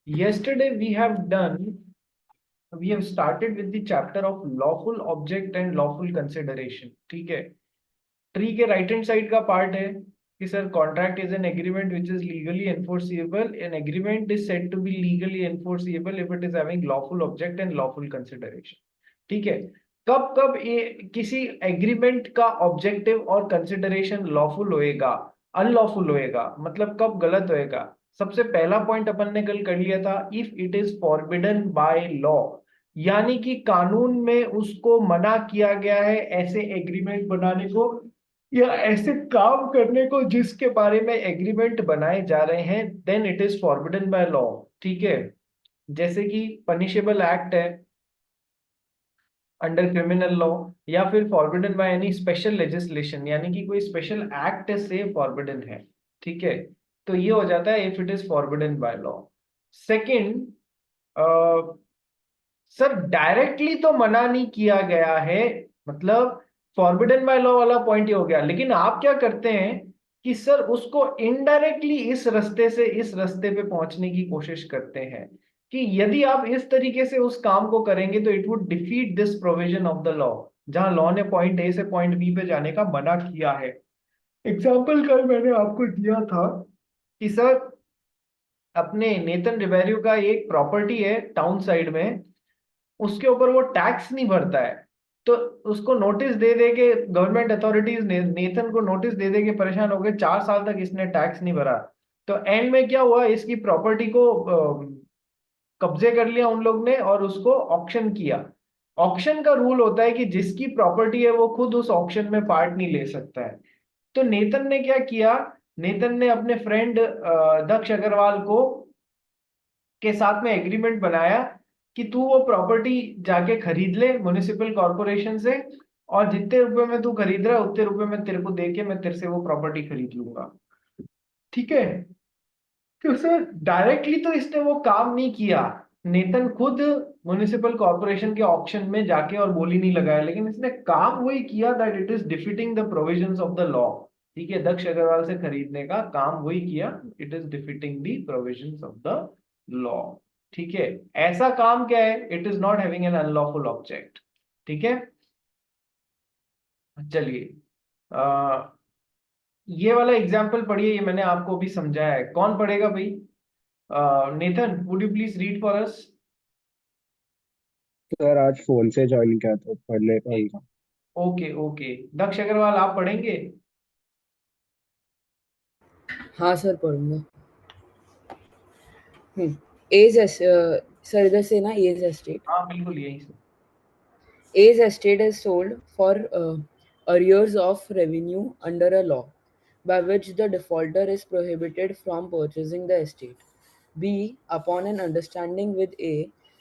Yesterday we have started with the chapter of lawful object and lawful consideration. ठीक है, tree के right hand side का part है कि sir contract is an agreement which is legally enforceable. An agreement is said to be legally enforceable if it is having lawful object and lawful consideration. ठीक है, कब कब ये किसी एग्रीमेंट का ऑब्जेक्टिव और कंसिडरेशन लॉफुल होएगा, अनलॉफुल होएगा, मतलब कब गलत होएगा. सबसे पहला पॉइंट अपन ने कल कर लिया था, if it is forbidden by law, यानी कि कानून में उसको मना किया गया है ऐसे एग्रीमेंट बनाने को या ऐसे काम करने को जिसके बारे में एग्रीमेंट बनाए जा रहे हैं, then it is forbidden by law. ठीक है, जैसे कि पनिशेबल एक्ट है अंडर क्रिमिनल लॉ, या फिर forbidden by any special legislation, यानी कि कोई स्पेशल एक्ट से फॉरबिडन है. ठीक है, तो ये हो जाता है if it is forbidden by law. Second, sir directly तो मना नहीं किया गया है, मतलब फॉरबिडन बाय लॉ वाला पॉइंट ये हो गया, लेकिन आप क्या करते हैं कि सर उसको इनडायरेक्टली इस रास्ते से इस रास्ते पे पहुंचने की कोशिश करते हैं कि यदि आप इस तरीके से उस काम को करेंगे तो it would defeat this provision of the law, जहां लॉ ने पॉइंट ए से पॉइंट बी पे जाने का मना किया है. एग्जाम्पल कल मैंने आपको दिया था कि सर अपने नेतन रिबेरियो का एक प्रॉपर्टी है टाउन साइड में, उसके ऊपर वो टैक्स नहीं भरता है, तो उसको नोटिस दे दे के गवर्नमेंट अथॉरिटीज ने नेथन को नोटिस दे दे के परेशान हो गए, 4 साल तक इसने टैक्स नहीं भरा. तो एंड में क्या हुआ, इसकी प्रॉपर्टी को कब्जे कर लिया उन लोग ने और उसको ऑक्शन किया. ऑक्शन का रूल होता है कि जिसकी प्रॉपर्टी है वो खुद उस ऑक्शन में पार्ट नहीं ले सकता है. तो नेतन ने क्या किया, नेतन ने अपने फ्रेंड दक्ष अग्रवाल को के साथ में एग्रीमेंट बनाया कि तू वो प्रॉपर्टी जाके खरीद ले म्युनिसिपल कॉर्पोरेशन से, और जितने रुपए में तू खरीद रहा है उतने रुपए में तेरे को दे के मैं तेरे से वो प्रॉपर्टी खरीद लूंगा. ठीक है, तो सर डायरेक्टली तो इसने वो काम नहीं किया, नेतन खुद म्युनिसिपल कॉर्पोरेशन के ऑक्शन में जाके और बोली नहीं लगाया, लेकिन इसने काम वही किया that it is defeating the provisions of the law. ठीक है, दक्ष अग्रवाल से खरीदने का काम वही किया, it is defeating the provisions of the law. ठीक है, ऐसा काम क्या है, it is not having an unlawful object. ठीक है, चलिए ये वाला एग्जाम्पल पढ़िए, ये मैंने आपको अभी समझाया है. कौन पढ़ेगा भाई? Nathan, would you please read for us? Sir आज फोन से ज्वाइन किया तो पढ़ ले पाऊंगा। ओके ओके, दक्ष अग्रवाल आप पढ़ेंगे? हाँ सर पढ़ूंगा। एज सर इधर से ना एज एस्टेट। हाँ बिल्कुल यही से. As estate is sold for arrears of revenue under a law by which the defaulter is prohibited from purchasing the estate. B, upon an understanding with A,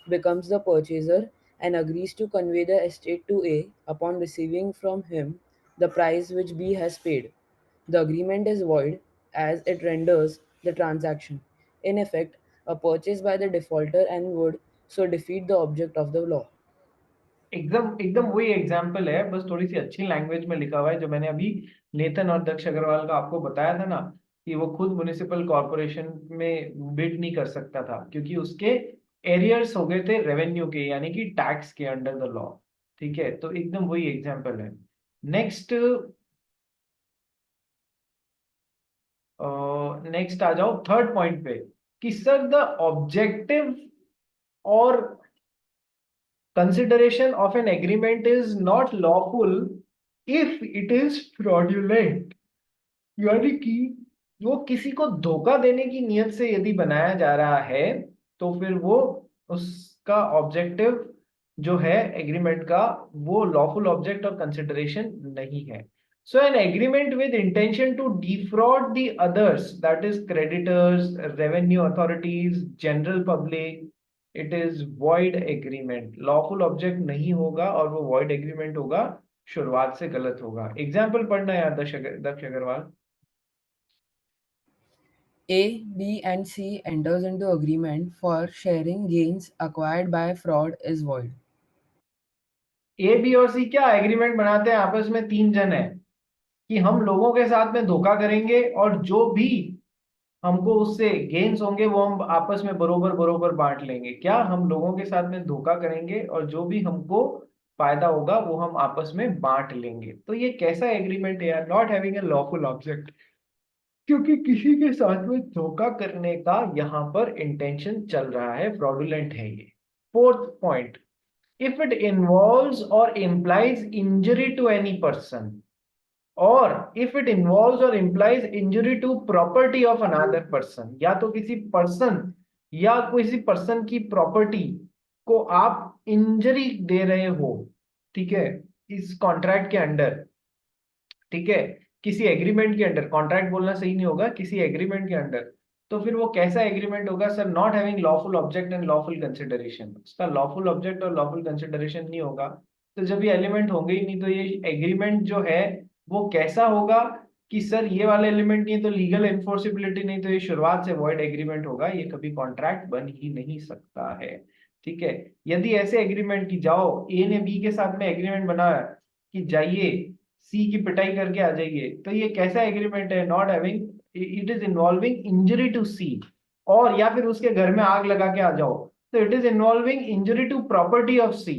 becomes the purchaser and agrees to convey the estate to A upon receiving from him the price which B has paid. The agreement is void as it renders the transaction, in effect, a purchase by the defaulter and would so defeat the object of the law. एकदम एकदम वही example है, बस थोड़ी सी अच्छी language में लिखा हुआ है, जो मैंने अभी नेतन और दक्ष अग्रवाल का आपको बताया था ना, कि वो खुद म्युनिसिपल कॉर्पोरेशन में बिड नहीं कर सकता था क्योंकि उसके एरियर्स हो गए थे रेवेन्यू के, यानी कि टैक्स के अंडर द लॉ. ठीक है, तो एकदम वही एग्जाम्पल है. नेक्स्ट, नेक्स्ट आ जाओ थर्ड पॉइंट पे कि सर द ऑब्जेक्टिव और consideration of an agreement is not lawful if it is fraudulent. यानी कि वो किसी को धोखा देने की नियत से यदि बनाया जा रहा है तो फिर वो उसका ऑब्जेक्टिव जो है एग्रीमेंट का वो लॉफुल ऑब्जेक्ट और कंसिडरेशन नहीं है. So an agreement with intention to defraud the others, that is creditors, revenue authorities, general public, it is void agreement. Lawful object नहीं होगा और वो वॉइड एग्रीमेंट होगा, शुरुआत से गलत होगा. एग्जाम्पल पढ़ना यार दक्ष Agarwal. A, B, and C enters into agreement for sharing gains acquired by fraud is void. A B और सी क्या एग्रीमेंट बनाते हैं आपस में, 3 जन है, कि हम लोगों के साथ में धोखा करेंगे और जो भी हमको उससे गेन्स होंगे वो हम आपस में बरोबर बरोबर बांट लेंगे। क्या हम लोगों के साथ में धोखा करेंगे और जो भी हमको फायदा होगा वो हम आपस में बांट लेंगे। तो ये कैसा एग्रीमेंट है यार? Not having a lawful object, क्योंकि किसी के साथ में धोखा करने का यहाँ पर इंटेंशन चल रहा है, फ्रॉडुलेंट है ये। Fourth point, if it involves or implies injury to any person, और if it involves or implies injury to property of another person, या तो किसी पर्सन या किसी पर्सन की प्रॉपर्टी को आप इंजरी दे रहे हो, ठीक है, इस कॉन्ट्रैक्ट के अंडर, ठीक है, किसी एग्रीमेंट के अंडर, कॉन्ट्रैक्ट बोलना सही नहीं होगा, किसी एग्रीमेंट के अंडर, तो फिर वो कैसा एग्रीमेंट होगा sir? Not having lawful object and lawful consideration. उसका लॉफुल ऑब्जेक्ट और लॉफुल कंसिडरेशन नहीं होगा, तो जब ये एलिमेंट होंगे ही नहीं तो ये एग्रीमेंट जो है वो कैसा होगा कि सर ये वाला एलिमेंट नहीं है तो लीगल एनफोर्सिबिलिटी नहीं, तो ये शुरुआत से वॉइड एग्रीमेंट होगा, ये कभी कॉन्ट्रैक्ट बन ही नहीं सकता है। ठीक है, यदि ऐसे एग्रीमेंट की जाओ ए ने बी के साथ में एग्रीमेंट बनाया कि जाइए सी की पिटाई करके आ जाइए, तो ये कैसा एग्रीमेंट है? Not having, it is involving injury to C, और या फिर उसके घर में आग लगा के आ जाओ तो it is involving injury to property of C,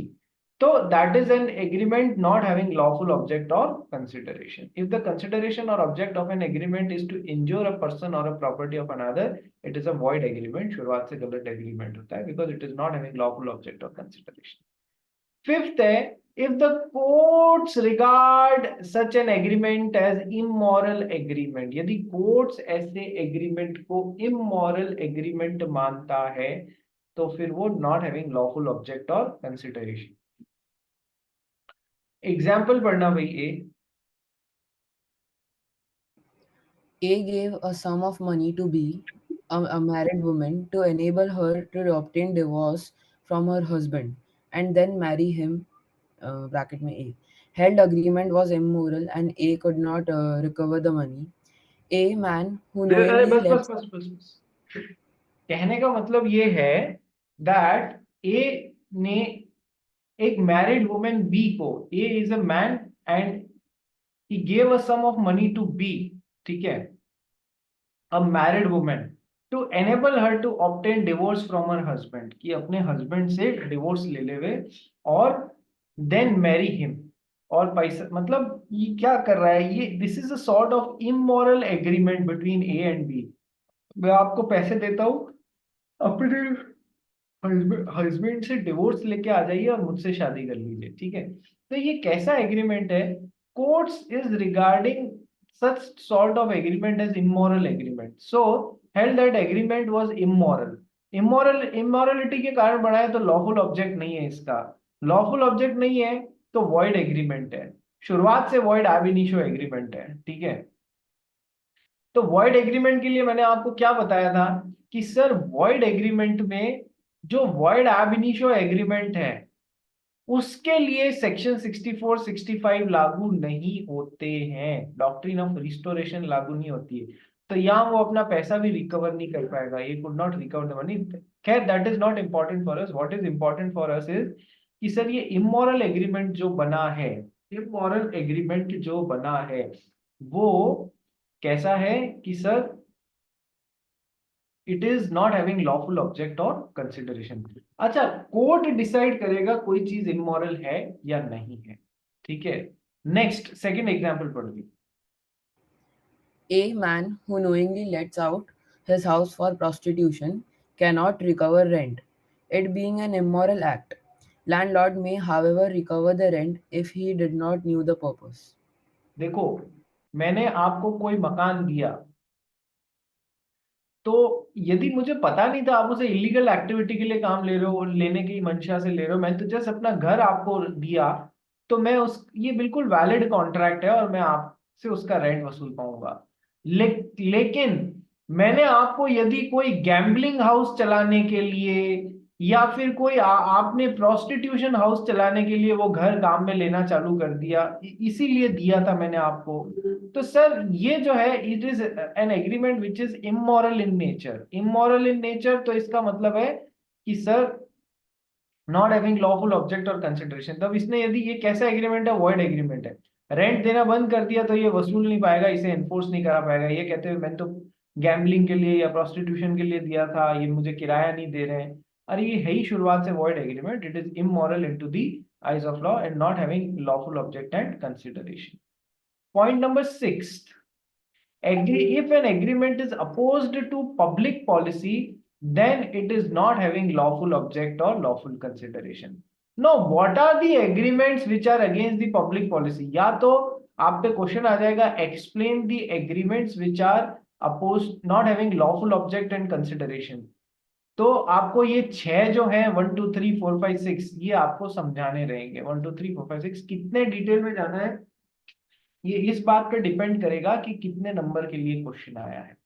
तो that is an agreement not having lawful object और कंसिडरेशन। इफ द कंसिडरेशन और object of an agreement is to injure a person और a property of another, it is a void agreement. शुरुआत से गलत agreement होता है because it is not having lawful object और consideration. Fifth है, if the courts regard such an agreement as immoral agreement, यदि courts ऐसे एग्रीमेंट को immoral agreement मानता है तो फिर वो not having lawful object और consideration। एग्जाम्पल पढ़ना भाई। A gave a sum of money to B, a married woman, to enable her to obtain divorce from her husband and then marry him. Bracket में A. Held agreement was immoral and A could not recover the money. A man who अरे knowingly बस बस lets बस बस बस, कहने का मतलब ये है दैट ए ने एक मैरिड वुमेन बी को, A is a man and he gave a sum of money to B, ठीक है, a married woman, to enable her to obtain divorce from her husband, कि अपने हस्बैंड से डिवोर्स ले लेवे और देन मैरी हिम, और पैसा मतलब ये क्या कर रहा है ये? This is a sort of immoral agreement between A and B. मैं आपको पैसे देता हूँ, अपने हस्बैंड से डिवोर्स लेके आ जाइए और मुझसे शादी कर लीजिए, ठीक है। तो ये कैसा एग्रीमेंट है? Courts is regarding such sort of agreement as immoral agreement, so held that agreement was immoral। immorality के कारण बनाया तो lawful object नहीं है इसका, lawful object नहीं है तो void agreement है, शुरुआत से void ab initio agreement है, ठीक है। तो वॉइड एग्रीमेंट के लिए मैंने आपको क्या बताया था कि सर वॉइड एग्रीमेंट में जो वॉइड एब इनिशियो एग्रीमेंट है उसके लिए सेक्शन 64 65 लागू नहीं होते हैं, डॉक्ट्रिन ऑफ रिस्टोरेशन लागू नहीं होती है, तो यहाँ वो अपना पैसा भी रिकवर नहीं कर पाएगा, ये could not recover the money. खैर that is not important for us, what is important for us is कि सर ये इमोरल एग्रीमेंट जो बना है, इमोरल एग्रीमेंट जो बना है वो कैसा है कि sir it is not having lawful object और कंसिडरेशन। अच्छा, कोर्ट डिसाइड करेगा कोई चीज इमोरल है या नहीं है, ठीक है। नेक्स्ट सेकंड एग्जांपल पढ़ ली। A man who knowingly lets out his house for prostitution cannot recover rent, it being an immoral act. Landlord may, however, recover the rent if he did not knew the purpose. देखो, मैंने आपको कोई मकान दिया, तो यदि मुझे पता नहीं था आप उसे इलीगल एक्टिविटी के लिए काम ले रहे हो, लेने की मंशा से ले रहे हो, मैं तो जस्ट अपना घर आपको दिया, तो मैं उस ये बिल्कुल वैलिड कॉन्ट्रैक्ट है और मैं आपसे उसका रेंट वसूल पाऊंगा। लेकिन मैंने आपको यदि कोई गैम्बलिंग हाउस चलाने के लिए या फिर कोई आपने प्रोस्टिट्यूशन हाउस चलाने के लिए वो घर काम में लेना चालू कर दिया, इसीलिए दिया था मैंने आपको, तो सर ये जो है it is an agreement which is immoral in nature. Immoral in nature तो इसका मतलब है कि sir not having lawful object और कंसिडरेशन। तब इसने, यदि ये कैसा एग्रीमेंट है? वॉइड एग्रीमेंट है, रेंट देना बंद कर दिया तो ये वसूल नहीं पाएगा, इसे एनफोर्स नहीं करा पाएगा, ये कहते हुए मैंने तो गैम्बलिंग के लिए या प्रोस्टिट्यूशन के लिए दिया था, ये मुझे किराया नहीं दे रहे हैं, अरे ये है ही शुरुआत से void agreement, it is immoral into the eyes of law and not having lawful object and consideration. Point number 6, if an agreement is opposed to public policy, then it is not having lawful object or lawful consideration. Now what are the agreements which are against the public policy? या तो आप पे question आ जाएगा explain the agreements which are opposed, not having lawful object and consideration. तो आपको ये 6 जो है 1 2 3 4 5 6 ये आपको समझाने रहेंगे। 1 2 3 4 5 6 कितने डिटेल में जाना है ये इस बात पे डिपेंड करेगा कि कितने नंबर के लिए क्वेश्चन आया है,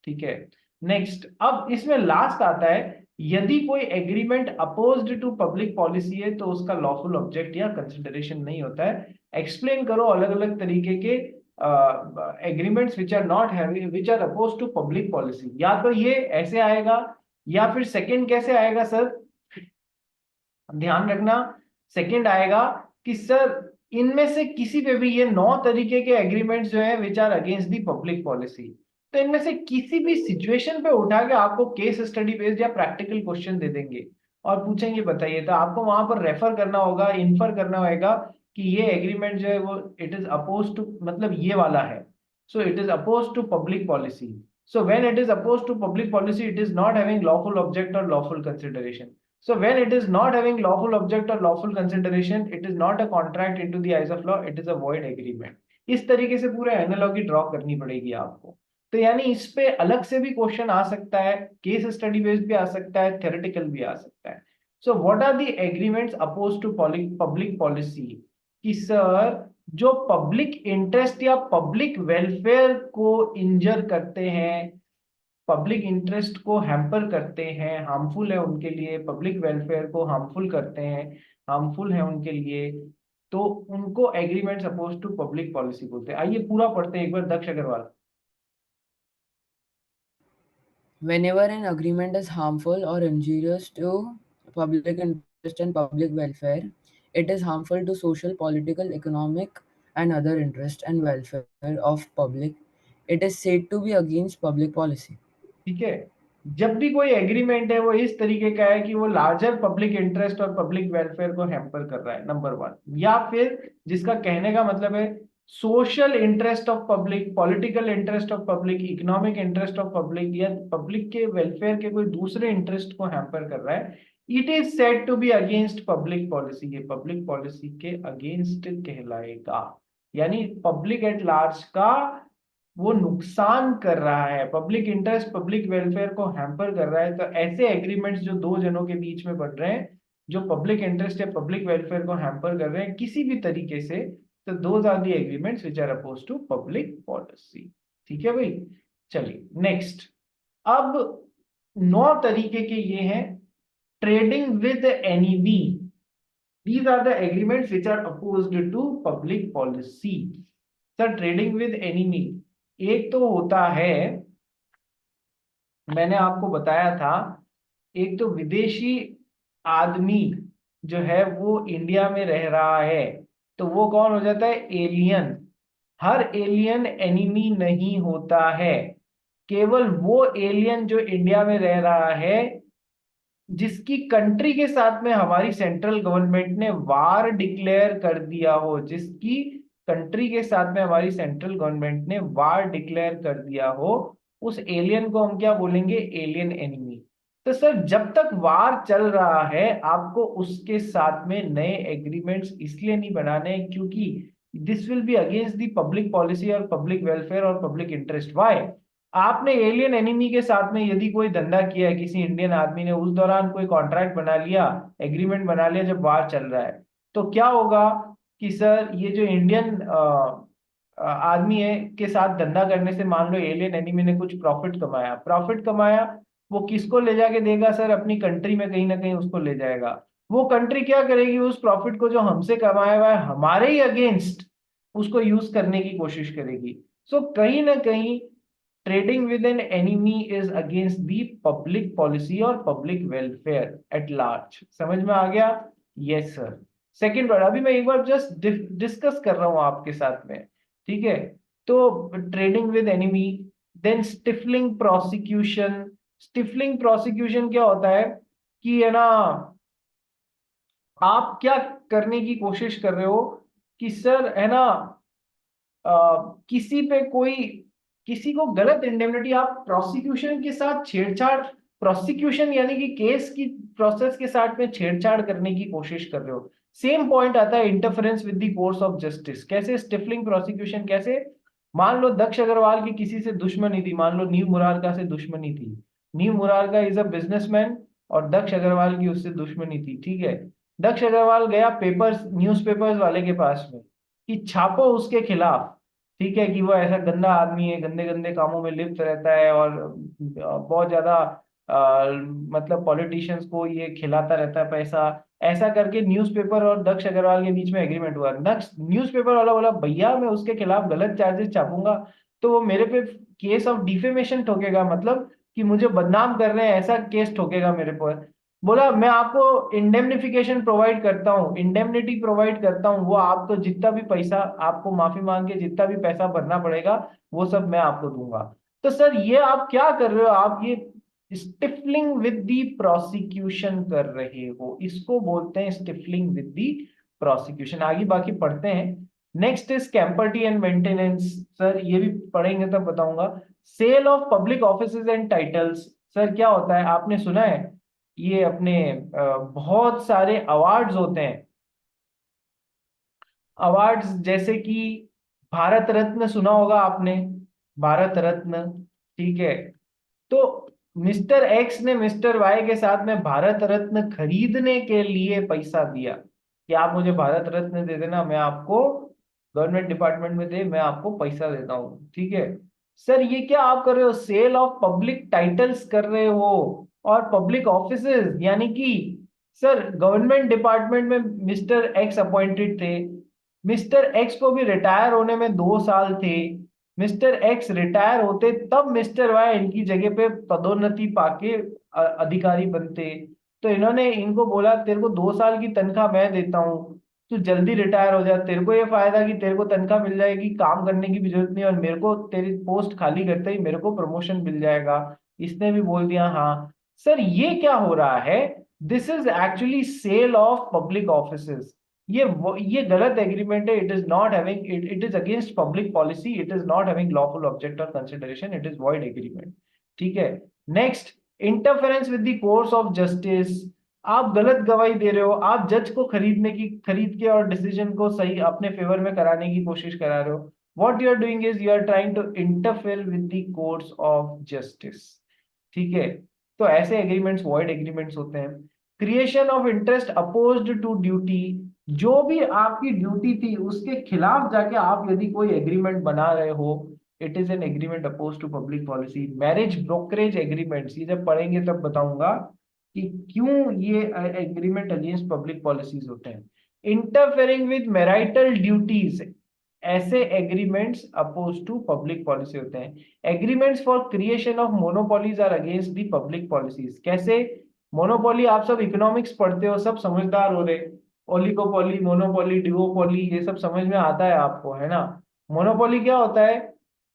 ठीक है। नेक्स्ट, अब इसमें लास्ट आता है, यदि कोई agreement opposed to public policy है तो उसका लॉफुल ऑब्जेक्ट या कंसिडरेशन नहीं होता है। एक्सप्लेन करो अलग अलग तरीके के agreements which are not having which are oppose to public policy. या तो ये ऐसे आएगा या फिर सेकंड कैसे आएगा सर, ध्यान रखना, सेकंड आएगा कि सर इनमें से किसी पे भी, ये 9 तरीके के एग्रीमेंट्स जो है which are against the public policy, तो इनमें से किसी भी सिचुएशन पे उठा के आपको केस स्टडी बेस्ड या प्रैक्टिकल क्वेश्चन दे देंगे और पूछेंगे बताइए, तो आपको वहां पर रेफर करना होगा, इन्फर करना होगा कि ये एग्रीमेंट जो है वो इट इज अपोज टू, मतलब ये वाला है, so it is oppose to public policy. So when it is opposed to public policy, it is not having lawful object or lawful consideration. So when it is not having lawful object or lawful consideration, it is not a contract into the eyes of law, it is a void agreement. इस तरीके से पूरे analogy draw करनी पड़ेगी आपको। तो यानी इस पे अलग से भी क्वेश्चन आ सकता है, केस स्टडी बेस्ड भी आ सकता है, थ्योरेटिकल भी आ सकता है। So what are the agreements oppose to public policy, कि सर जो पब्लिक इंटरेस्ट या पब्लिक वेलफेयर को इंजर करते हैं, पब्लिक इंटरेस्ट को हैम्पर करते हैं, हार्मफुल है उनके लिए, पब्लिक वेलफेयर को हार्मफुल करते हैं, हार्मफुल है उनके लिए, तो उनको agreement oppose to public policy बोलते हैं। आइए पूरा पढ़ते हैं एक बार, दक्ष Agarwal. Whenever an agreement is harmful or injurious to public interest and public welfare, it is harmful to social, political, economic, and other interest and welfare of public. It is said to be against public policy. ठीक है, जब भी कोई agreement है वो इस तरीके का है कि वो लार्जर पब्लिक इंटरेस्ट और पब्लिक वेलफेयर को हैम्पर कर रहा है, नंबर 1, या फिर जिसका कहने का मतलब है social interest of public, political interest of public, economic interest of public, या पब्लिक के वेलफेयर के कोई दूसरे इंटरेस्ट को हैम्पर कर रहा है, it is said to be against public policy, ये पब्लिक पॉलिसी के अगेंस्ट कहलाएगा। यानी पब्लिक एट लार्ज का वो नुकसान कर रहा है, पब्लिक इंटरेस्ट पब्लिक वेलफेयर को हैम्पर कर रहा है, तो ऐसे एग्रीमेंट्स जो दो जनों के बीच में बढ़ रहे हैं, जो पब्लिक इंटरेस्ट या पब्लिक वेलफेयर को हैम्पर कर रहे हैं किसी भी तरीके से, तो those are the agreements which are oppose to public policy. ठीक है भाई, चलिए नेक्स्ट। अब 9 तरीके के ये हैं, trading with enemy, these are the agreements which are opposed to public policy। Sir trading with enemy, एक तो होता है, मैंने आपको बताया था, एक तो विदेशी आदमी जो है वो इंडिया में रह रहा है, तो वो कौन हो जाता है, एलियन। हर एलियन एनिमी नहीं होता है, केवल वो एलियन जो इंडिया में रह रहा है जिसकी कंट्री के साथ में हमारी सेंट्रल गवर्नमेंट ने वार डिक्लेयर कर दिया हो, जिसकी कंट्री के साथ में हमारी सेंट्रल गवर्नमेंट ने वार डिक्लेयर कर दिया हो, उस एलियन को हम क्या बोलेंगे, एलियन एनिमी। तो सर जब तक वार चल रहा है आपको उसके साथ में नए एग्रीमेंट्स इसलिए नहीं बनाने क्योंकि this will be against the public policy और पब्लिक वेलफेयर और पब्लिक इंटरेस्ट। वाई, आपने एलियन एनिमी के साथ में यदि कोई धंधा किया है, किसी इंडियन आदमी ने उस दौरान कोई कॉन्ट्रैक्ट बना लिया, एग्रीमेंट बना लिया जब वार चल रहा है, तो क्या होगा कि सर ये जो इंडियन आदमी है के साथ धंधा करने से मान लो एलियन एनिमी ने कुछ प्रॉफिट कमाया, वो किसको ले जाके देगा सर, अपनी कंट्री में कहीं ना कहीं उसको ले जाएगा। वो कंट्री क्या करेगी, उस प्रॉफिट को जो हमसे कमाया हुआ है हमारे ही अगेंस्ट उसको यूज करने की कोशिश करेगी। सो कहीं ना कहीं trading with an enemy is against the public policy और पब्लिक वेलफेयर एट लार्ज। समझ में आ गया? Yes sir. सेकेंड वर्ड अभी मैं एक बार जस्ट डिस्कस कर रहा हूं आपके साथ में, ठीक है। तो trading with enemy, then stifling prosecution. Stifling prosecution क्या होता है कि है ना, आप क्या करने की कोशिश कर रहे हो कि सर है ना, किसी पे कोई, किसी को गलत इंडेमनिटी, आप प्रोसिक्यूशन के साथ छेड़छाड़, प्रोसिक्यूशन यानी कि केस की प्रोसेस के साथ में छेड़छाड़ करने की कोशिश कर रहे हो। सेम पॉइंट आता है interference with the course of justice. कैसे स्टिफलिंग प्रोसिक्यूशन, कैसे, मान लो दक्ष अग्रवाल की किसी से दुश्मनी थी, मान लो नीव मुरारका से दुश्मनी थी। नीव मुरारका इज अ बिजनेसमैन और दक्ष अग्रवाल की उससे दुश्मनी थी, ठीक है। दक्ष अग्रवाल गया पेपर्स, न्यूज़पेपर्स वाले के पास में कि छापो उसके खिलाफ, ठीक है, कि वो ऐसा गंदा आदमी है, गंदे गंदे कामों में लिप्त रहता है और बहुत ज्यादा मतलब पॉलिटिशियंस को ये खिलाता रहता है पैसा। ऐसा करके न्यूज़पेपर और दक्ष अग्रवाल के बीच में एग्रीमेंट हुआ। दक्ष न्यूज़पेपर वाला बोला भैया मैं उसके खिलाफ गलत चार्जेस छापूंगा तो वो मेरे पे केस ऑफ डिफेमेशन ठोकेगा, मतलब कि मुझे बदनाम कर रहे हैं ऐसा केस ठोकेगा मेरे पर। बोला मैं आपको इंडेमनिफिकेशन प्रोवाइड करता हूँ, इंडेमनिटी प्रोवाइड करता हूँ, वो आपको जितना भी पैसा, आपको माफी मांग के जितना भी पैसा भरना पड़ेगा वो सब मैं आपको दूंगा। तो सर ये आप क्या कर रहे हो, आप ये स्टिफलिंग विद दी प्रोसिक्यूशन कर रहे हो, इसको बोलते हैं स्टिफलिंग विद दी प्रोसिक्यूशन। आगे बाकी पढ़ते हैं। Next is champerty and maintenance. Sir ये भी पढ़ेंगे तब बताऊंगा। Sale of public offices and titles. Sir क्या होता है, आपने सुना है ये अपने बहुत सारे अवार्ड्स होते हैं, अवार्ड्स जैसे कि भारत रत्न सुना होगा आपने, भारत रत्न, ठीक है। तो मिस्टर एक्स ने मिस्टर वाई के साथ में भारत रत्न खरीदने के लिए पैसा दिया कि आप मुझे भारत रत्न दे देना, मैं आपको गवर्नमेंट डिपार्टमेंट में दे, मैं आपको पैसा देता हूँ, ठीक है। सर ये क्या आप कर रहे हो, सेल ऑफ पब्लिक टाइटल्स कर रहे हो और पब्लिक ऑफिसेज, यानी कि सर गवर्नमेंट डिपार्टमेंट में मिस्टर एक्स अपॉइंटेड थे, मिस्टर एक्स को भी रिटायर होने में 2 साल थे, मिस्टर एक्स रिटायर होते तब मिस्टर वाई इनकी जगह पे पदोन्नति पाके अधिकारी बनते। तो इन्होंने इनको बोला तेरे को 2 साल की तनख्वाह मैं देता हूँ, तू जल्दी रिटायर हो जा, तेरे को ये फायदा कि तेरे को तनख्वाह मिल जाएगी, काम करने की भी जरूरत नहीं, और मेरे को तेरी पोस्ट खाली करते ही मेरे को प्रमोशन मिल जाएगा। इसने भी बोल दिया हाँ। सर ये क्या हो रहा है, this is actually sale of public offices. ये गलत एग्रीमेंट है, it is not having, it is against public policy, it is not having lawful object और consideration, it is void agreement, ठीक है। Next, interference with the course of justice. आप गलत गवाही दे रहे हो, आप जज को खरीद के और डिसीजन को सही अपने फेवर में कराने की कोशिश करा रहे हो। What you are doing is you are trying to interfere with the course of justice, ठीक है। तो ऐसे एग्रीमेंट्स वॉइड एग्रीमेंट्स होते हैं। Creation of interest opposed to duty. जो भी आपकी ड्यूटी थी उसके खिलाफ जाके आप यदि कोई एग्रीमेंट बना रहे हो, it is an agreement oppose to public policy. Marriage brokerage agreements, ये जब पढ़ेंगे तब बताऊंगा कि क्यों ये एग्रीमेंट अगेंस्ट पब्लिक पॉलिसीज होते हैं। इंटरफेयरिंग विद मैरिटल ड्यूटीज, ऐसे agreements oppose to public policy होते हैं। Agreements for creation of monopolies are against the public policies. कैसे, मोनोपोली, आप सब इकोनॉमिक्स पढ़ते हो, सब समझदार हो रहे, ओलिगोपोली, मोनोपोली, डिओपोली, ये सब समझ में आता है आपको, है ना। मोनोपोली क्या होता है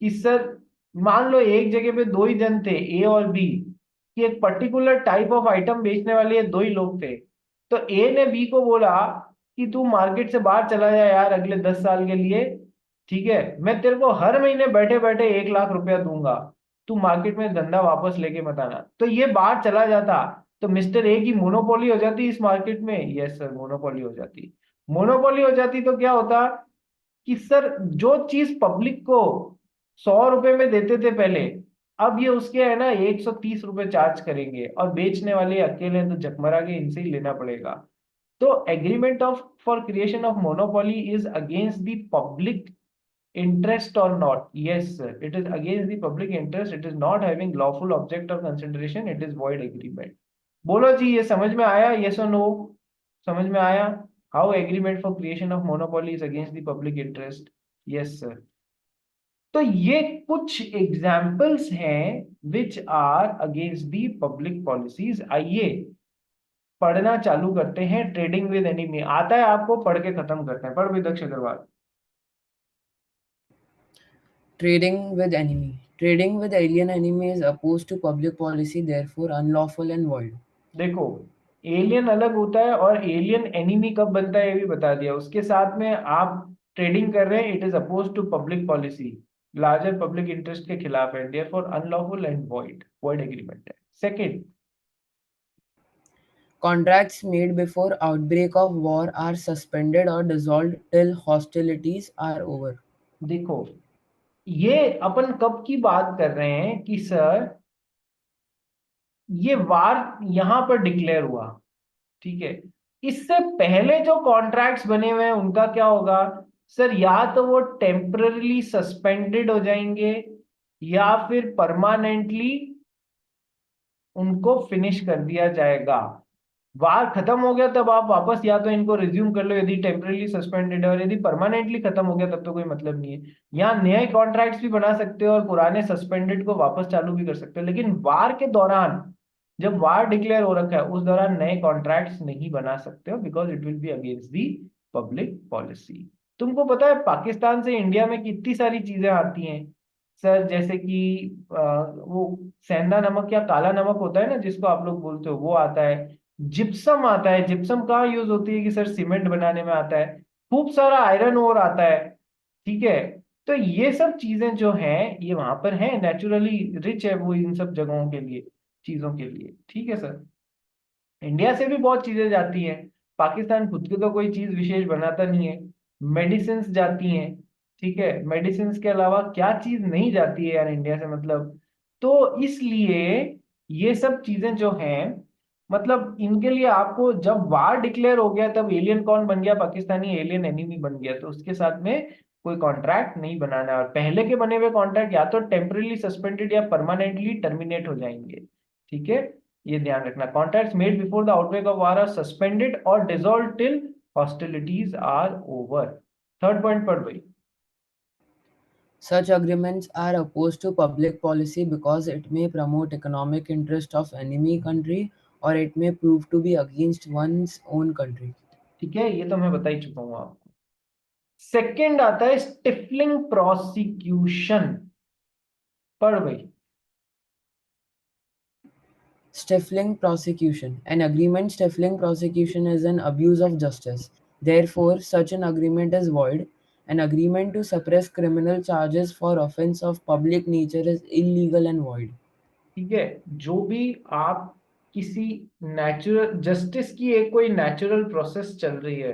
कि सर मान लो एक जगह पे दो ही जन थे, ए और बी, कि एक पर्टिकुलर टाइप ऑफ आइटम बेचने वाले ये दो ही लोग थे। तो ए ने बी को बोला कि तू मार्केट से बाहर चला जा यार अगले 10 साल के लिए, ठीक है, मैं तेरे को हर महीने बैठे बैठे 1 लाख रुपया दूंगा, तू मार्केट में धंधा वापस लेके मत आना। तो ये बाहर चला जाता तो मिस्टर ए की मोनोपोली हो जाती इस मार्केट में, यस सर मोनोपोली हो जाती। मोनोपोली हो जाती तो क्या होता कि सर जो चीज पब्लिक को 100 रुपए में देते थे पहले, अब ये उसके है ना 130 रुपए चार्ज करेंगे, और बेचने वाले अकेले हैं तो झकमरा के इनसे ही लेना पड़ेगा। तो agreement of for creation of monopoly is against the public interest or not, yes sir, it is against the public interest, it is not having lawful object of consideration, it is void agreement। बोलो जी ये समझ में आया, yes or no, समझ में आया। how agreement for creation of monopoly is against the public interest, yes sir। तो ये कुछ एग्जाम्पल्स हैं which are against the public policies. आइए पढ़ना चालू करते हैं। ट्रेडिंग विद एनिमी आता है आपको, पढ़ के खत्म करते हैं। पढ़ विदक्ष Agarwal. Trading with enemy. Trading with alien enemy is opposed to public policy, therefore unlawful and void. देखो, एलियन अलग होता है और एलियन एनिमी कब बनता है ये भी बता दिया। उसके साथ में आप ट्रेडिंग कर रहे हैं, it is oppose to public policy, larger public interest के खिलाफ है, therefore unlawful and void, void agreement है। Second, Contracts made before outbreak of war are suspended or dissolved till hostilities are over. देखो ये अपन कब की बात कर रहे हैं कि सर ये वार यहां पर डिक्लेयर हुआ, ठीक है, इससे पहले जो कॉन्ट्रैक्ट्स बने हुए हैं उनका क्या होगा सर? या तो वो टेम्पररली सस्पेंडेड हो जाएंगे या फिर परमानेंटली उनको फिनिश कर दिया जाएगा। वार खत्म हो गया तब आप वापस या तो इनको रिज्यूम कर लो यदि टेम्परली सस्पेंडेड है, और यदि परमानेंटली खत्म हो गया तब तो कोई मतलब नहीं है। यहाँ नए कॉन्ट्रैक्ट्स भी बना सकते हो और पुराने सस्पेंडेड को वापस चालू भी कर सकते हो, लेकिन वार के दौरान जब वार डिक्लेयर हो रखा है उस दौरान नए कॉन्ट्रैक्ट्स नहीं बना सकते हो, because it will be against the public policy. तुमको पता है पाकिस्तान से इंडिया में कितनी सारी चीजें आती हैं सर, जैसे कि वो सेंधा नमक या काला नमक होता है ना जिसको आप लोग बोलते हो, वो आता है। जिप्सम आता है। जिप्सम कहाँ यूज होती है कि सर? सीमेंट बनाने में आता है। खूब सारा आयरन ओर आता है, ठीक है। तो ये सब चीजें जो हैं ये वहां पर हैं, नेचुरली रिच है वो इन सब जगहों के लिए, चीजों के लिए, ठीक है सर। इंडिया से भी बहुत चीजें जाती हैं, पाकिस्तान खुद की तो कोई चीज विशेष बनाता नहीं है। मेडिसिन जाती हैं, ठीक है, मेडिसिन के अलावा क्या चीज नहीं जाती है यार इंडिया से, मतलब। तो इसलिए ये सब चीजें जो हैं, मतलब इनके लिए आपको जब वार डिक्लेयर हो गया तब एलियन कौन बन गया? पाकिस्तानी एलियन एनिमी बन गया, तो उसके साथ में कोई कॉन्ट्रैक्ट नहीं बनाना है। और पहले के बने हुए कॉन्ट्रैक्ट या तो टेम्परली सस्पेंडेड या परमानेंटली टर्मिनेट हो जाएंगे, ठीक है। ये ध्यान रखना, contracts made before the outbreak of war are suspended और dissolve till hostilities are over. Third point पढ़ भाई। Such agreements are opposed to public policy because it may promote economic interest of enemy country or it may prove to be against one's own country. ठीक है, ये तो मैं बता ही चुका हूं आपको। सेकंड आता है स्टिफलिंग प्रोसिक्यूशन। पढ़ भाई। Stifling prosecution. An agreement stifling prosecution is an abuse of justice. Therefore, such an agreement is void. An agreement to suppress criminal charges for offense of public nature is illegal and void. ठीक है, जो भी आप किसी natural justice की एक कोई natural process चल रही है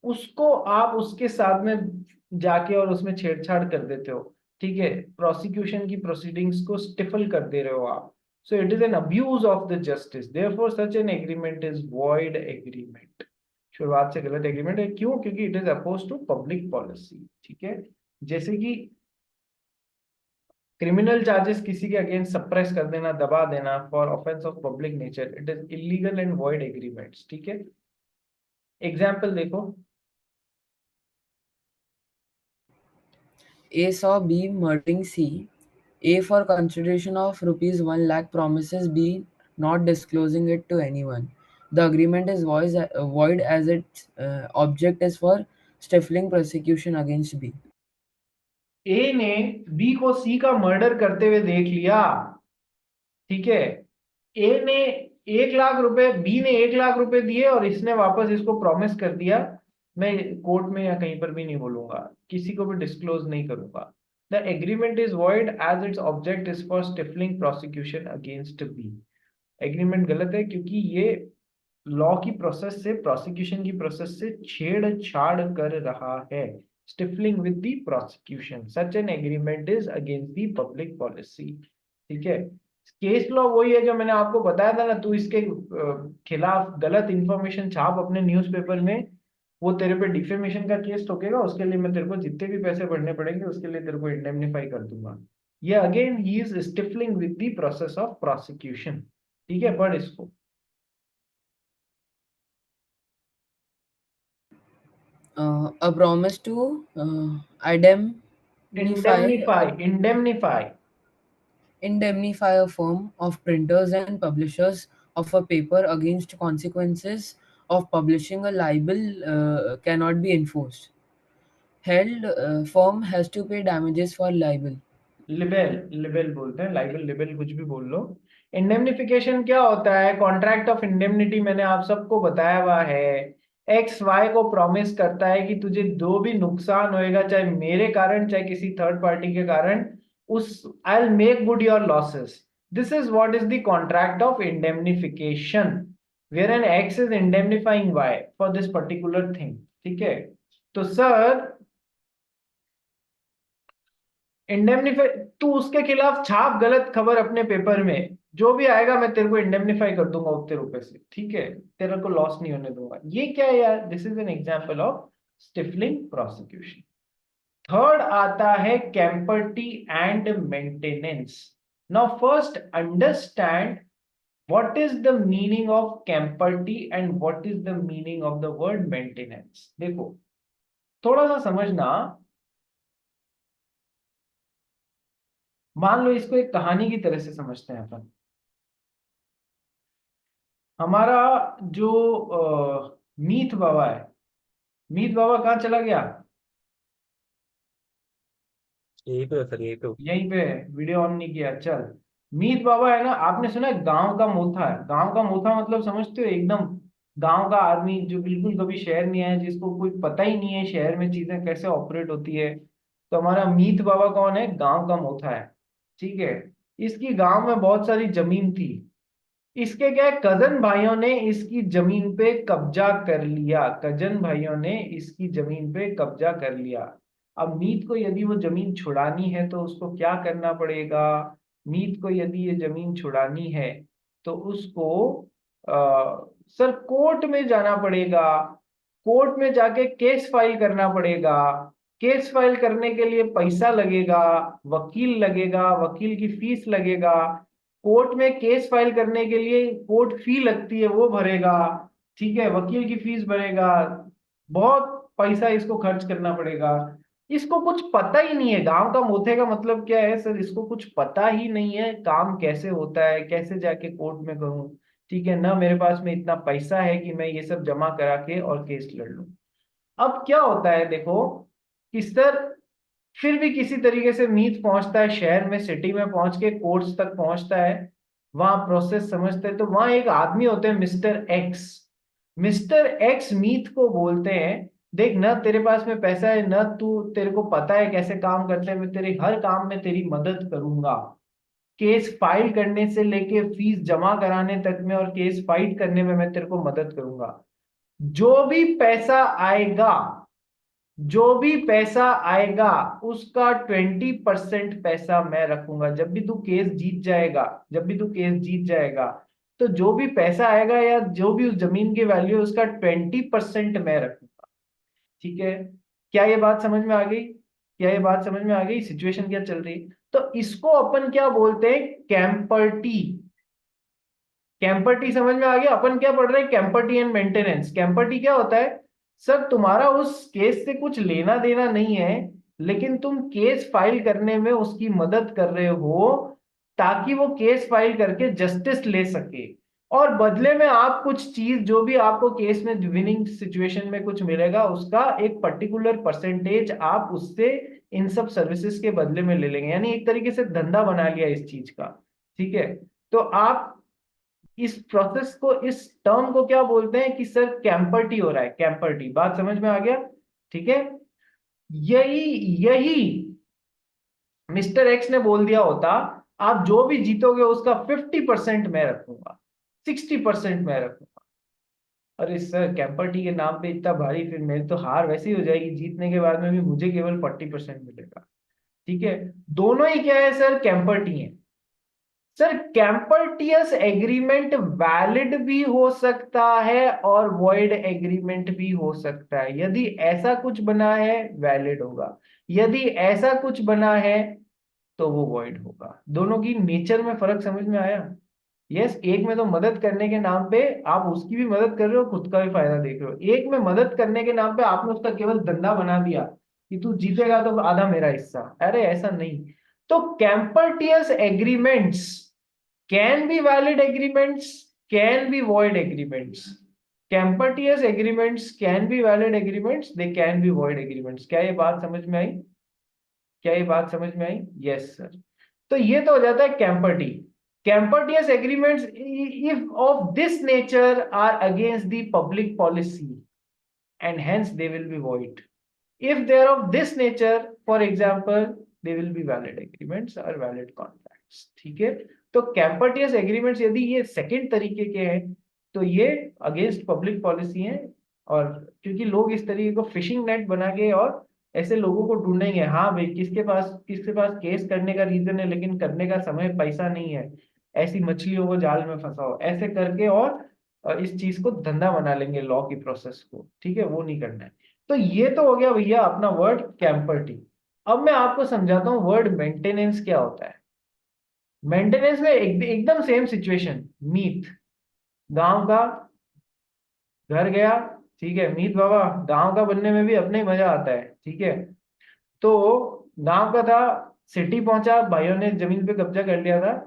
उसको आप उसके साथ में जाके और उसमें छेड़छाड़ कर देते हो, ठीक है, प्रोसिक्यूशन की प्रोसीडिंग्स को स्टिफल कर दे रहे हो आप, so it is an abuse of the justice, therefore such an agreement is void agreement. शुरुआत से गलत एग्रीमेंट है, क्यों? क्योंकि it is oppose to public policy, ठीक है। जैसे कि क्रिमिनल चार्जेस किसी के अगेंस्ट सप्रेस कर देना, दबा देना for offence of public nature, it is illegal and void agreements, ठीक है। एग्जाम्पल देखो। A saw B murdering C. A for consideration of rupees 1 lakh promises B not disclosing it to anyone. The agreement is void as its object is for stifling prosecution against B. ए ने B को सी का murder करते हुए देख लिया, ठीक है। ए ने 1 लाख रुपए, बी ने 1 लाख रुपए दिए और इसने वापस इसको प्रॉमिस कर दिया, मैं कोर्ट में या कहीं पर भी नहीं बोलूंगा, किसी को भी डिस्क्लोज नहीं करूंगा। The agreement is void as its object is for stifling prosecution against B. Agreement गलत है क्योंकि ये लॉ की प्रोसेस से, प्रोसिक्यूशन की प्रोसेस से छेड़छाड़ कर रहा है। Stifling with the prosecution, such an agreement is against the public policy, ठीक है। केस लॉ वही है जो मैंने आपको बताया था ना, तू इसके खिलाफ गलत इंफॉर्मेशन छाप अपने न्यूज़पेपर में, वो तेरे पे डिफेमेशन का केस ठोकेगा, उसके लिए मैं तेरे को जितने भी पैसे भरने पड़ेंगे उसके लिए तेरे को इंडेमनिफाई कर दूंगा। ये again he is stifling with the process of prosecution, ठीक है, पढ़ इसको। A promise to indemnify, indemnify. indemnify a firm of printers and publishers of a paper against consequences of publishing a libel cannot be enforced. Held firm has to pay damages for libel. लिबेल, लिबेल बोलते हैं, liable लिबेल कुछ भी बोल लो। Indemnification क्या होता है? Contract of indemnity मैंने आप सबको बताया हुआ है। एक्स वाई को प्रॉमिस करता है कि तुझे जो भी नुकसान होएगा, चाहे मेरे कारण चाहे किसी थर्ड पार्टी के कारण, उस I will make good your losses. This is what is the contract of indemnification, where an X is indemnifying Y for this particular thing. ठीक है, तो सर इंडेमनिफाई, तू उसके खिलाफ छाप गलत खबर अपने पेपर में, जो भी आएगा मैं तेरे को इंडेमनिफाई कर दूंगा उतने रुपए से, ठीक है, तेरे को लॉस नहीं होने दूंगा। ये क्या है यार? This is an example of stifling prosecution. Third आता है champerty and maintenance. Now first understand what is the meaning of champerty and what is the meaning of the word maintenance. देखो, थोड़ा सा समझना। मान लो इसको एक कहानी की तरह से समझते हैं अपन। हमारा जो मीत बाबा है, मीत बाबा कहाँ चला गया? यही तो है सर, यही तो। यहीं पे है, वीडियो ऑन नहीं किया, चल। मीत बाबा है ना, आपने सुना है गांव का मोथा है? गांव का मोथा मतलब समझते हो? एकदम गांव का आदमी जो बिल्कुल कभी शहर नहीं आया, जिसको कोई पता ही नहीं है शहर में चीजें कैसे ऑपरेट होती है। तो हमारा मीत बाबा कौन है? गांव का मोथा है। ठीक है, इसकी गांव में बहुत सारी जमीन थी। इसके क्या है, कजन भाइयों ने इसकी जमीन पे कब्जा कर लिया। कजन भाइयों ने इसकी जमीन पे कब्जा कर लिया। अब मीत को यदि वो जमीन छुड़ानी है तो उसको क्या करना पड़ेगा? मीत को यदि ये जमीन छुड़ानी है तो उसको सर कोर्ट में जाना पड़ेगा। कोर्ट में जाके केस फाइल करना पड़ेगा। केस फाइल करने के लिए पैसा लगेगा, वकील लगेगा, वकील की फीस लगेगा। कोर्ट में केस फाइल करने के लिए कोर्ट फी लगती है, वो भरेगा। ठीक है, वकील की फीस भरेगा। बहुत पैसा इसको खर्च करना पड़ेगा। इसको कुछ पता ही नहीं है। गांव का मोथे का मतलब क्या है सर? इसको कुछ पता ही नहीं है काम कैसे होता है, कैसे जाके कोर्ट में करूं। ठीक है ना, मेरे पास में इतना पैसा है कि मैं ये सब जमा करा के और केस लड़ लूं। अब क्या होता है देखो, कि सर फिर भी किसी तरीके से मीत पहुंचता है शहर में, सिटी में पहुंच के कोर्ट्स तक पहुंचता है। वहां प्रोसेस समझते हैं तो वहां एक आदमी होते हैं मिस्टर एक्स। मिस्टर एक्स मीत को बोलते हैं, देख ना, तेरे पास में पैसा है ना, तू, तेरे को पता है कैसे काम करते हैं, मैं तेरे हर काम में तेरी मदद करूंगा। केस फाइल करने से लेके फीस जमा कराने तक में और केस फाइट करने में मैं तेरे को मदद करूंगा। जो भी पैसा आएगा, जो भी पैसा आएगा उसका 20% पैसा मैं रखूंगा। जब भी तू केस जीत जाएगा, जब भी तू केस जीत जाएगा, तो जो भी पैसा आएगा या जो भी उस जमीन की वैल्यू है उसका 20% मैं रखूंगा। ठीक है, क्या ये बात समझ में आ गई? क्या ये बात समझ में आ गई? सिचुएशन क्या चल रही है? तो इसको अपन क्या बोलते हैं? कैंपर्टी। कैंपर्टी समझ में आ गया? अपन क्या पढ़ रहे हैं? कैंपर्टी एंड मेंटेनेंस। कैंपर्टी क्या होता है? सर तुम्हारा उस केस से कुछ लेना देना नहीं है, लेकिन तुम केस फाइल करने में उसकी मदद कर रहे हो ताकि वो केस फाइल करके जस्टिस ले सके। और बदले में आप कुछ चीज, जो भी आपको केस में विनिंग सिचुएशन में कुछ मिलेगा, उसका एक पर्टिकुलर परसेंटेज आप उससे इन सब सर्विसेज के बदले में ले लेंगे। यानी एक तरीके से धंधा बना लिया इस चीज का। ठीक है, तो आप इस प्रोसेस को, इस टर्म को क्या बोलते हैं? कि सर कैंपर्टी हो रहा है। कैंपर्टी, बात समझ में आ गया? ठीक है, यही यही मिस्टर एक्स ने बोल दिया होता, आप जो भी जीतोगे उसका 50% मैं रखूंगा, 60% मैं रखूंगा। अरे सर, कैंपर्टी के नाम पे इतना भारी, फिर मेरी तो हार वैसे ही हो जाएगी, जीतने के बाद में भी मुझे केवल 40% मिलेगा। ठीक है, दोनों ही क्या है सर? कैंपर्टी है। सर कैंपर्टियस एग्रीमेंट वैलिड भी हो सकता है और वॉइड एग्रीमेंट भी हो सकता है। यदि ऐसा कुछ बना है वैलिड होगा, यदि ऐसा कुछ बना है तो वो वॉइड होगा। दोनों की नेचर में फर्क समझ में आया? यस, एक में तो मदद करने के नाम पे आप उसकी भी मदद कर रहे हो, खुद का भी फायदा देख रहे हो। एक में मदद करने के नाम पे आपने उसका केवल धंधा बना दिया कि तू जीतेगा तो आधा मेरा हिस्सा। अरे ऐसा नहीं। तो कैंपर्टियस agreements can be valid agreements, can be void agreements. Campertious agreements can be valid agreements, they can be void agreements. क्या ये बात समझ में आई? क्या ये बात समझ में आई? Yes sir. तो ये तो हो जाता है champerty. Champertous agreements if of this nature are against the public policy and hence they will be void. If they are of this nature, for example, they will be valid agreements or valid contracts. ठीक है? तो कैंपर्टियस agreements यदि ये second तरीके के हैं तो ये अगेंस्ट पब्लिक पॉलिसी हैं, और क्योंकि लोग इस तरीके को फिशिंग नेट बना के और ऐसे लोगों को ढूंढेंगे, हाँ भाई किसके पास केस करने का रीजन है लेकिन करने का समय पैसा नहीं है, ऐसी मछलियों को जाल में फंसाओ, ऐसे करके और इस चीज को धंधा बना लेंगे लॉ की प्रोसेस को। ठीक है, वो नहीं करना है। तो ये तो हो गया भैया अपना वर्ड कैंपर्टी। अब मैं आपको समझाता हूँ वर्ड मेंटेनेंस क्या होता है। मेंटेनेंस में एकदम सेम सिचुएशन। मीत गांव का घर गया, ठीक है, मीत बाबा गांव का बनने में भी अपने ही मजा आता है। ठीक है, तो गांव का था, सिटी पहुंचा, भाइयों ने जमीन पे कब्जा कर लिया था।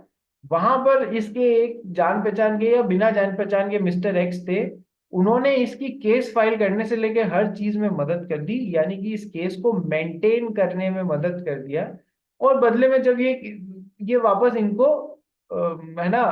वहां पर इसके एक जान पहचान के या बिना जान पहचान के मिस्टर एक्स थे। उन्होंने इसकी केस फाइल करने से लेके हर चीज में मदद कर दी, यानी कि इस केस को मेंटेन करने में मदद कर दिया। और बदले में जब ये वापस इनको है ना,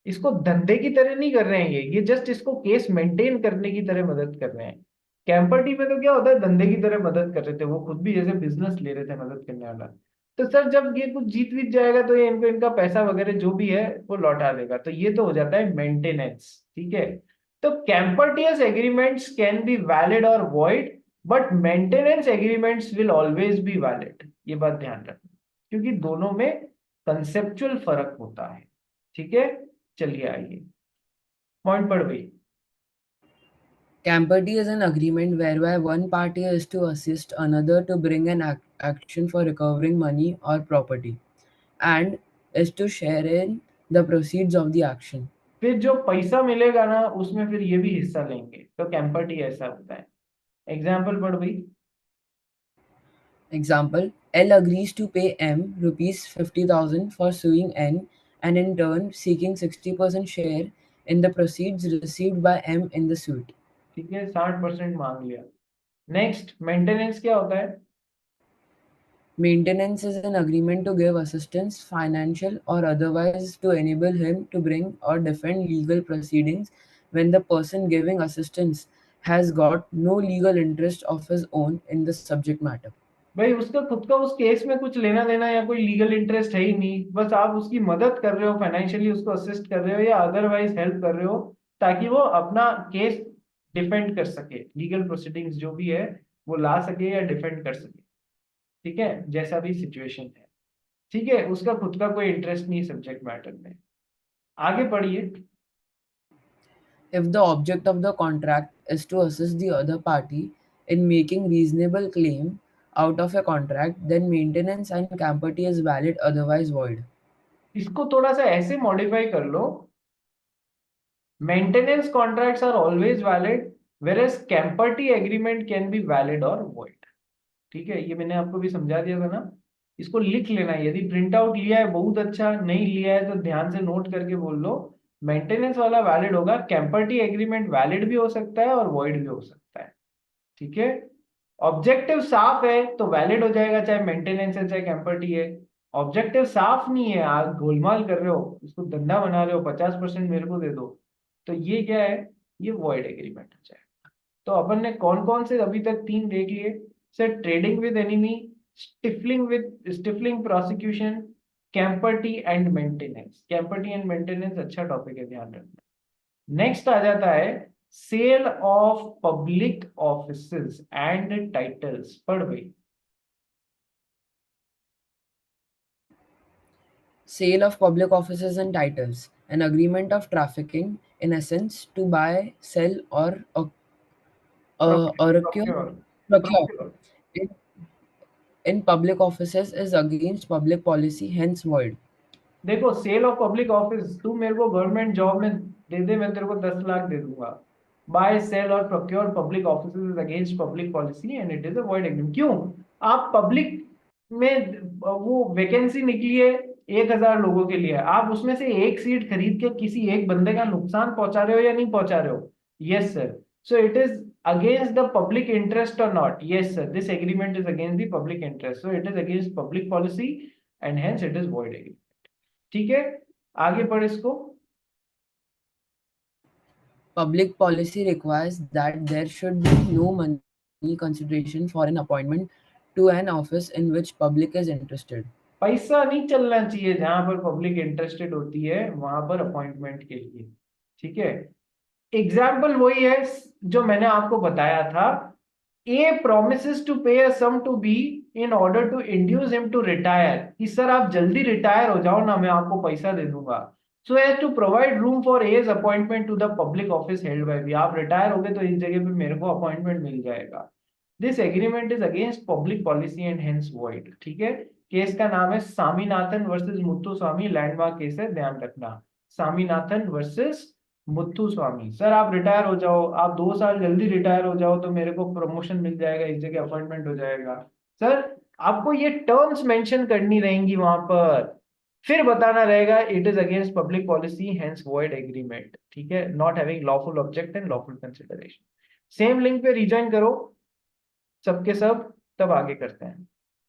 इसको धंधे की तरह नहीं कर रहे हैं, ये जस्ट इसको केस मेंटेन करने की तरह मदद कर रहे हैं। कैंपर्टी में तो क्या होता है, धंधे की तरह मदद कर रहे थे, वो खुद भी जैसे बिजनेस ले रहे थे मदद करने वाला। तो सर जब ये कुछ जीत वीत जाएगा तो ये इनको इनका पैसा वगैरह जो भी है वो लौटा देगा। तो ये तो हो जाता है मेंटेनेंस। ठीक है, तो कैंपर्टियस एग्रीमेंट्स कैन बी वैलिड और void, but maintenance agreements will always be valid. ये बात ध्यान रखना, क्योंकि दोनों में कंसेप्चुअल फर्क होता है। ठीक है, चलिए आइए पॉइंट पर भाई। Camperty is an agreement whereby one party is to assist another to bring an action for recovering money or property and is to share in the proceeds of the action. फिर जो पैसा मिलेगा ना उसमें फिर ये भी हिस्सा लेंगे, तो कैंपर्टी ऐसा होता है। एग्जाम्पल पढ़ भाई। Example, L agrees to pay M rupees 50,000 for suing N and in turn seeking 60% share in the proceeds received by M in the suit. ठीक है, 60% मांग लिया। नेक्स्ट, मेंटेनेंस क्या होता है? Maintenance is an agreement to give assistance, financial or otherwise, to enable him to bring or defend legal proceedings when the person giving assistance has got no legal interest of his own in the subject matter. भाई उसका खुद का उस case में कुछ लेना देना या कोई लीगल इंटरेस्ट है ही नहीं, बस आप उसकी मदद कर रहे हो, फाइनेंशियली उसको असिस्ट कर रहे हो या अदरवाइज हेल्प कर रहे हो ताकि वो अपना केस डिफेंड कर सके, लीगल प्रोसीडिंग्स जो भी है वो ला सके या डिफेंड कर सके। ठीक है, जैसा भी सिचुएशन है। ठीक है, उसका खुद का कोई इंटरेस्ट नहीं सब्जेक्ट मैटर में। आगे पढ़िए। If the object of the contract is to assist the other party in making reasonable claim out of a contract, then maintenance and camperty is valid, otherwise void. इसको थोड़ा सा ऐसे modify कर लो, maintenance contracts are always valid whereas champerty agreement can be valid और void। ठीक है, ये मैंने आपको भी समझा दिया था ना, इसको लिख लेना है। यदि प्रिंट आउट लिया है बहुत अच्छा, नहीं लिया है तो ध्यान से नोट करके बोल लो। मेंटेनेंस वाला वैलिड होगा, कैंपर्टी एग्रीमेंट वैलिड भी हो सकता है और void भी हो सकता है। ठीक है, ऑब्जेक्टिव साफ है तो वैलिड हो जाएगा, चाहे मेंटेनेंस है चाहे कैंपर्टी है। ऑब्जेक्टिव साफ नहीं है, आप गोलमाल कर रहे हो, इसको धंधा बना रहे हो, 50% मेरे को दे दो, तो ये क्या है, ये वॉइड एग्रीमेंट हो जाएगा। तो अपन ने कौन कौन से अभी तक 3 देख लिए sir? Trading with enemy, stifling prosecution, champerty and maintenance. Champerty and maintenance अच्छा टॉपिक है, ध्यान रखना। नेक्स्ट आ जाता है sale of public offices and titles. पढ़ भाई। Sale of public offices and titles, an agreement of trafficking, in essence, to buy, sell, or procure procure procure in, in public offices is against public policy, hence void. देखो, cell of public office, तू मेरे को government job में दे दे, मैं तेरे को 10 लाख दे दूंगा। Bye cell और procure public offices is against public policy and it is a void agreement. क्यों? आप पब्लिक में वो वैकेंसी निकली है 1000 लोगों के लिए, आप उसमें से एक सीट खरीद के किसी एक बंदे का नुकसान पहुंचा रहे हो या नहीं पहुंचा रहे हो? Yes sir. So it is against the public interest or not? Yes sir, this agreement is against the public interest, so it is against public policy and hence it is void agreement. ठीक है, आगे पढ़ इसको. Public policy requires that there should be no money consideration for an appointment to an office in which public is interested. पैसा नहीं चलना चाहिए जहां पर पब्लिक इंटरेस्टेड होती है वहां पर अपॉइंटमेंट के लिए. ठीक है, एग्जाम्पल वही है जो मैंने आपको बताया था. ए promises to pay a sum to B in order to induce him to retire, कि सर आप जल्दी रिटायर हो जाओ ना, मैं आपको पैसा दे दूंगा. So as to provide room for as appointment to the public office held by B. आप रिटायर हो गए तो इस जगह पे मेरे को अपॉइंटमेंट मिल जाएगा. This agreement is against public policy and hence void. ठीक है, केस का नाम है Swaminathan versus Muthuswamy. Landmark case है, ध्यान रखना. स्वामीनाथन वर्सेस मुत्तुस्वामी. सर आप रिटायर हो जाओ, आप 2 साल जल्दी रिटायर हो जाओ तो मेरे को प्रमोशन मिल जाएगा, इस जगह अपॉइंटमेंट हो जाएगा. सर आपको ये टर्म्स मेंशन करनी रहेंगी वहां पर, फिर बताना रहेगा it is against public policy hence void agreement. ठीक है, not having lawful object and lawful consideration. Same link पे रिजॉइन करो सबके सब, तब आगे करते हैं.